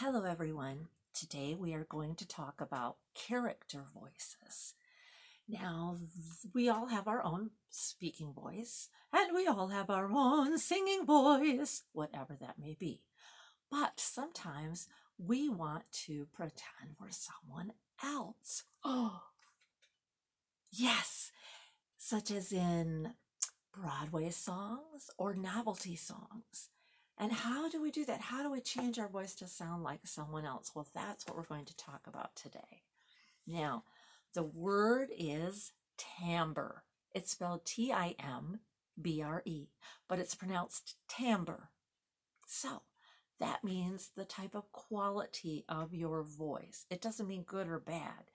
Hello, everyone. Today we are going to talk about character voices. Now, we all have our own speaking voice, and we all have our own singing voice, whatever that may be. But sometimes we want to pretend we're someone else. Oh, yes, such as in Broadway songs or novelty songs. And how do we do that? How do we change our voice to sound like someone else? Well, that's what we're going to talk about today. Now, the word is timbre. It's spelled Timbre, but it's pronounced timbre. So that means the type of quality of your voice. It doesn't mean good or bad.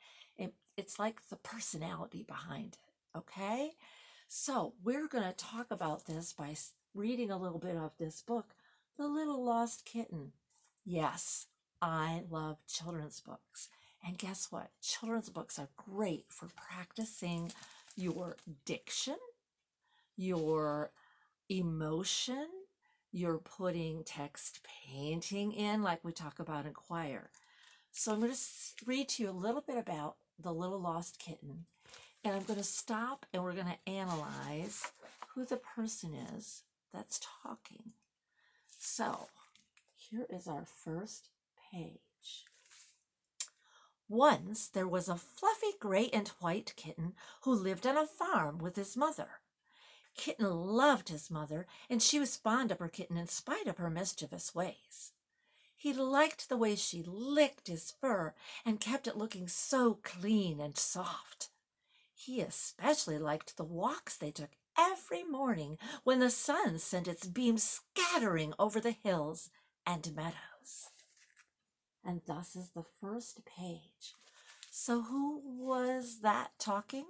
It's like the personality behind it, okay? So we're going to talk about this by reading a little bit of this book, The Little Lost Kitten. Yes, I love children's books. And guess what? Children's books are great for practicing your diction, your emotion, you're putting text painting in like we talk about in choir. So I'm going to read to you a little bit about The Little Lost Kitten. And I'm going to stop and we're going to analyze who the person is that's talking. So here is our first page. Once there was a fluffy gray and white kitten who lived on a farm with his mother. Kitten loved his mother, and she was fond of her kitten in spite of her mischievous ways. He liked the way she licked his fur and kept it looking so clean and soft. He especially liked the walks they took every morning when the sun sent its beams scattering over the hills and meadows. And thus is the first page. So who was that talking?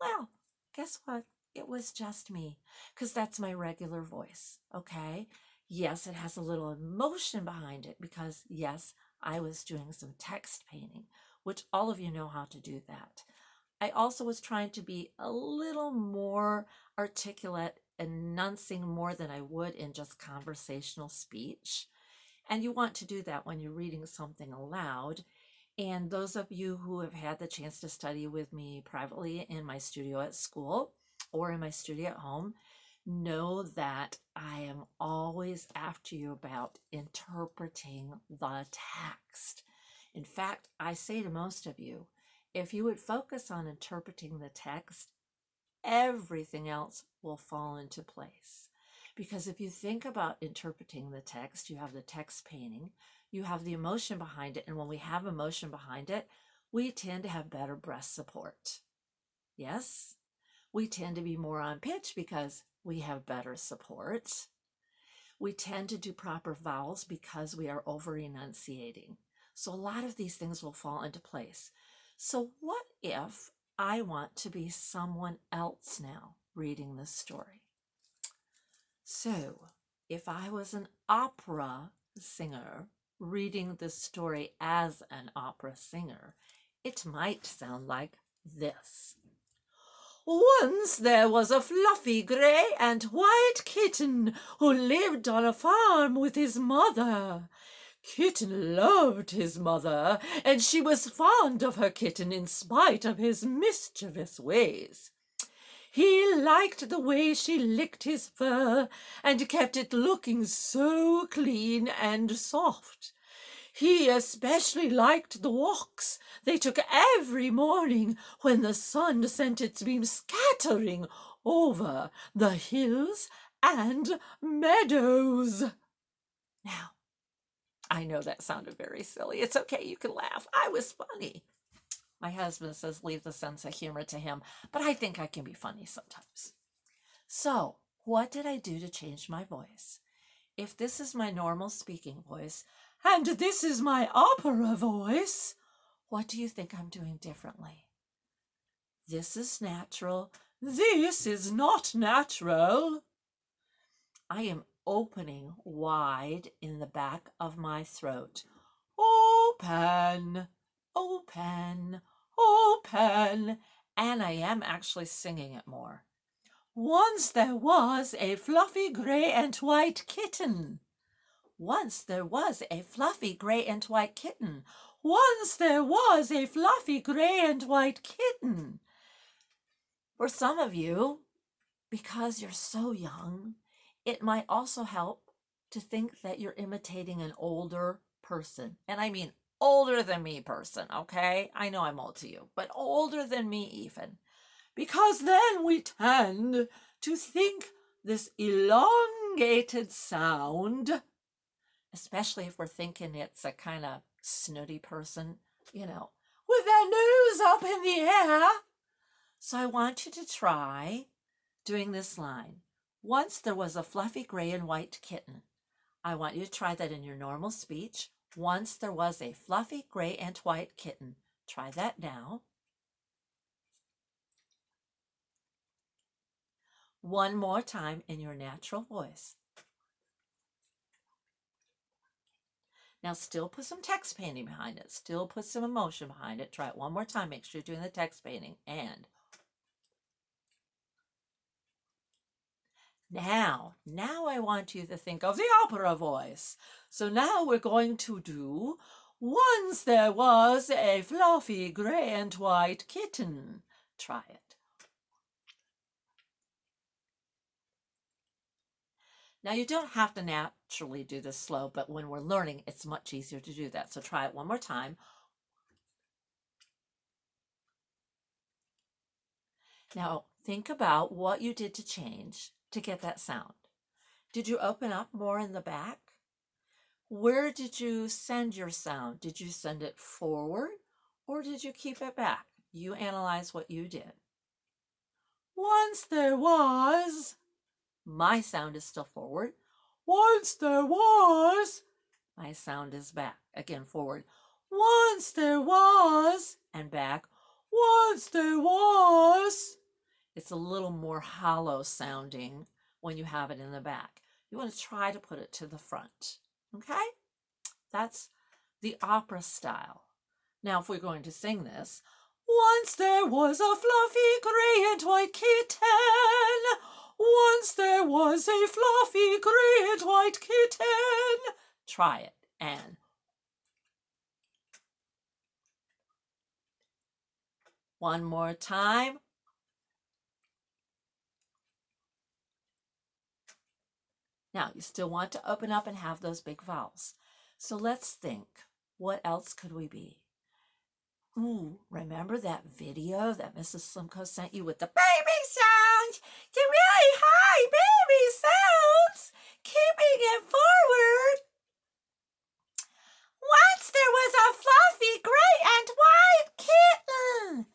Well, guess what? It was just me, because that's my regular voice, okay? Yes, it has a little emotion behind it because, yes, I was doing some text painting, which all of you know how to do that. I also was trying to be a little more articulate, enunciating more than I would in just conversational speech. And you want to do that when you're reading something aloud. And those of you who have had the chance to study with me privately in my studio at school or in my studio at home know that I am always after you about interpreting the text. In fact, I say to most of you, if you would focus on interpreting the text, everything else will fall into place. Because if you think about interpreting the text, you have the text painting, you have the emotion behind it, and when we have emotion behind it, we tend to have better breast support. Yes? We tend to be more on pitch because we have better support. We tend to do proper vowels because we are over enunciating. So a lot of these things will fall into place. So what if I want to be someone else now reading this story? So if I was an opera singer reading this story as an opera singer, it might sound like this. Once there was a fluffy gray and white kitten who lived on a farm with his mother. Kitten loved his mother, and she was fond of her kitten in spite of his mischievous ways. He liked the way she licked his fur and kept it looking so clean and soft. He especially liked the walks they took every morning when the sun sent its beams scattering over the hills and meadows. Now, I know that sounded very silly. It's okay, you can laugh. I was funny. My husband says leave the sense of humor to him, but I think I can be funny sometimes. So, what did I do to change my voice? If this is my normal speaking voice, and this is my opera voice, what do you think I'm doing differently? This is natural. This is not natural. I am opening wide in the back of my throat. Open, open, open. And I am actually singing it more. Once there was a fluffy gray and white kitten. Once there was a fluffy gray and white kitten. Once there was a fluffy gray and white kitten. For some of you, because you're so young, it might also help to think that you're imitating an older person. And I mean older than me person, okay? I know I'm old to you, but older than me even. Because then we tend to think this elongated sound, especially if we're thinking it's a kind of snooty person, with their nose up in the air. So I want you to try doing this line. Once there was a fluffy gray and white kitten. I want you to try that in your normal speech. Once there was a fluffy gray and white kitten. Try that now. One more time in your natural voice. Now still put some text painting behind it. Still put some emotion behind it. Try it one more time. Make sure you're doing the text painting. And now I want you to think of the opera voice. So now we're going to do once there was a fluffy gray and white kitten. Try it. Now you don't have to naturally do this slow, but when we're learning, it's much easier to do that. So try it one more time. Now think about what you did to change to get that sound. Did you open up more in the back? Where did you send your sound? Did you send it forward or did you keep it back? You analyze what you did. Once there was, my sound is still forward. Once there was, my sound is back. Again, forward. Once there was, and back. Once there was. It's a little more hollow sounding when you have it in the back. You want to try to put it to the front. Okay? That's the opera style. Now, if we're going to sing this, once there was a fluffy gray and white kitten. Once there was a fluffy gray and white kitten. Try it. And one more time. Now, you still want to open up and have those big vowels. So let's think. What else could we be? Ooh, remember that video that Mrs. Slimko sent you with the baby sounds? The really high baby sounds, keeping it forward. Once there was a fluffy gray and white kitten.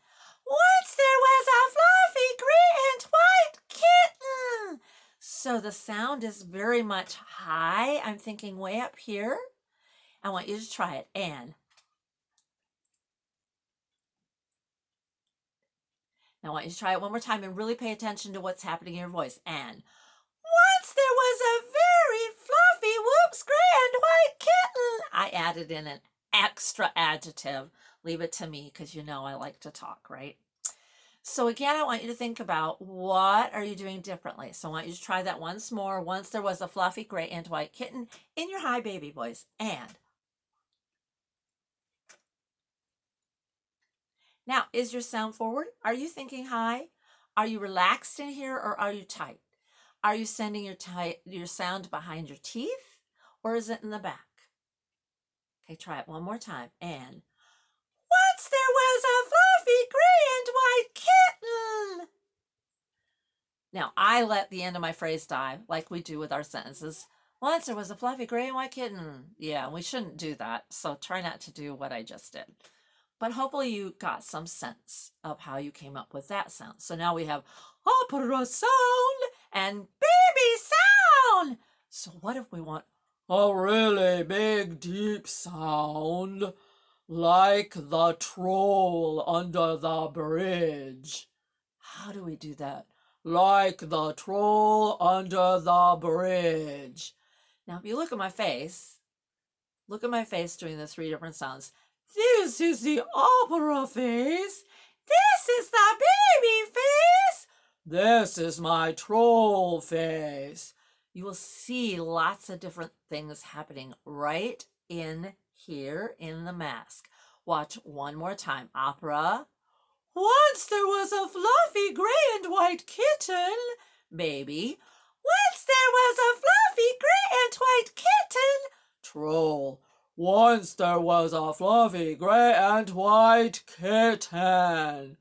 Once there was a fluffy gray and white kitten. So the sound is very much high. I'm thinking way up here. I want you to try it. And now I want you to try it one more time and really pay attention to what's happening in your voice. And once there was a very fluffy whoops gray and white kitten. I added in an extra adjective. Leave it to me because you know I like to talk, right? So again, I want you to think about what are you doing differently. So I want you to try that once more. Once there was a fluffy gray and white kitten in your high baby voice. And now, is your sound forward? Are you thinking high? Are you relaxed in here or are you tight? Are you sending your sound behind your teeth or is it in the back? Okay, try it one more time. And once there was a fluffy gray and white kitten. Now, I let the end of my phrase die like we do with our sentences. Once there was a fluffy gray and white kitten. Yeah, we shouldn't do that. So try not to do what I just did. But hopefully you got some sense of how you came up with that sound. So now we have opera sound and baby sound. So what if we want a really big, deep sound like the troll under the bridge? How do we do that? Like the troll under the bridge. Now, if you look at my face doing the 3 different sounds. This is the opera face. This is the baby face. This is my troll face. You will see lots of different things happening right in here in the mask. Watch one more time. Opera. Once there was a fluffy gray and white kitten. Baby. Once there was a fluffy gray and white kitten. Troll. Once there was a fluffy gray and white kitten.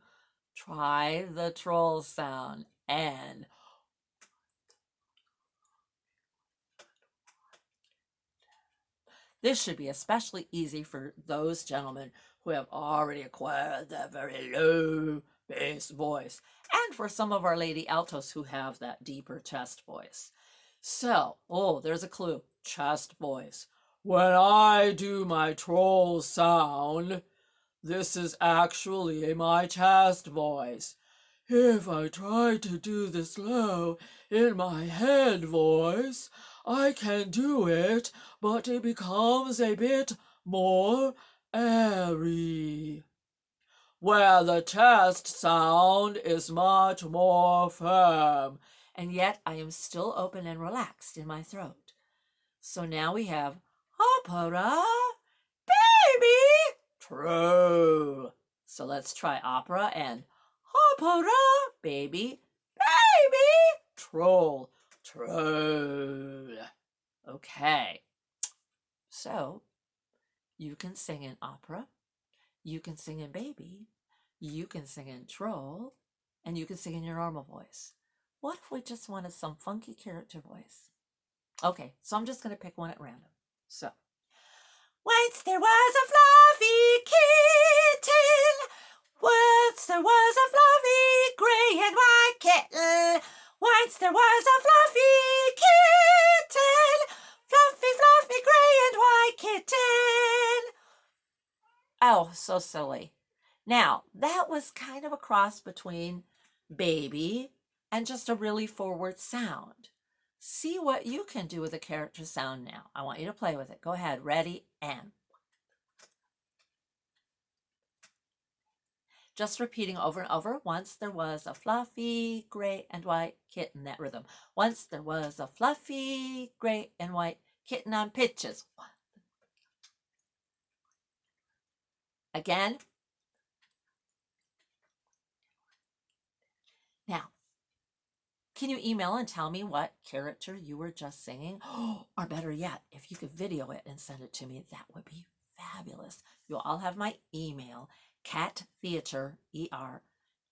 Try the troll sound and this should be especially easy for those gentlemen who have already acquired that very low bass voice, and for some of our lady altos who have that deeper chest voice. So, there's a clue. Chest voice. When I do my troll sound, this is actually my chest voice. If I try to do this low in my head voice, I can do it, but it becomes a bit more airy. Where the chest sound is much more firm, and yet I am still open and relaxed in my throat. So now we have opera, baby, troll. So let's try opera and opera, baby, baby, troll, troll. Okay. So you can sing in opera, you can sing in baby, you can sing in troll, and you can sing in your normal voice. What if we just wanted some funky character voice? Okay, so I'm just going to pick one at random. So, once there was a fluffy kitten. Once there was a fluffy gray and white kitten. Once there was a fluffy kitten. Fluffy, fluffy gray and white kitten. Oh, so silly. Now, that was kind of a cross between baby and just a really forward sound. See what you can do with a character sound now. I want you to play with it. Go ahead. Ready, and. Just repeating over and over. Once there was a fluffy gray and white kitten. That rhythm. Once there was a fluffy gray and white kitten on pitches. Again. Now, can you email and tell me what character you were just singing? Or better yet, if you could video it and send it to me, that would be fabulous. You'll all have my email, cattheater,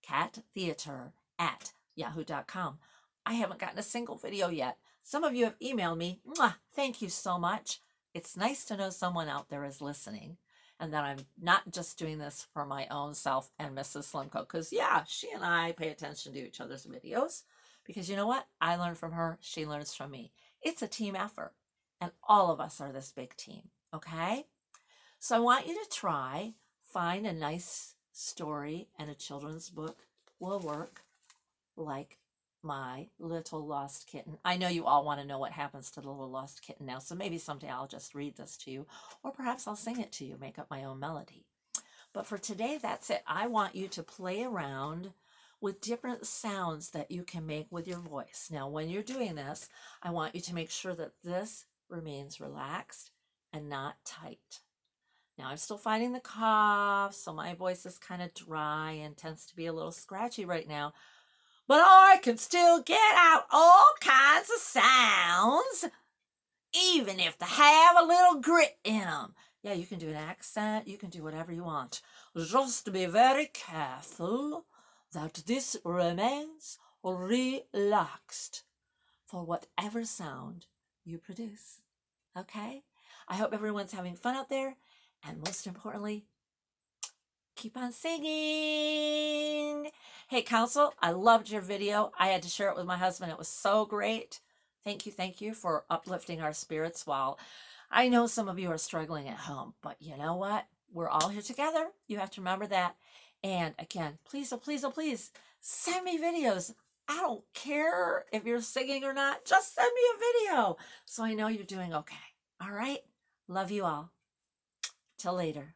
cattheater@yahoo.com. I haven't gotten a single video yet. Some of you have emailed me. Mwah, thank you so much. It's nice to know someone out there is listening and that I'm not just doing this for my own self and Mrs. Slimco, because yeah, she and I pay attention to each other's videos. Because you know what? I learn from her, she learns from me. It's a team effort, and all of us are this big team, okay? So I want you to try, find a nice story, and a children's book will work, like My Little Lost Kitten. I know you all want to know what happens to the little lost kitten now, so maybe someday I'll just read this to you, or perhaps I'll sing it to you, make up my own melody. But for today, that's it. I want you to play around with different sounds that you can make with your voice. Now, when you're doing this, I want you to make sure that this remains relaxed and not tight. Now, I'm still fighting the cough, so my voice is kind of dry and tends to be a little scratchy right now. But I can still get out all kinds of sounds, even if they have a little grit in them. Yeah, you can do an accent, you can do whatever you want. Just be very careful that this remains relaxed for whatever sound you produce. Okay? I hope everyone's having fun out there, and most importantly, keep on singing. Hey, Council, I loved your video. I had to share it with my husband. It was so great. Thank you for uplifting our spirits while I know some of you are struggling at home, but you know what? We're all here together. You have to remember that. And again, please, oh please, oh please, send me videos. I don't care if you're singing or not. Just send me a video so I know you're doing okay. All right? Love you all. Till later.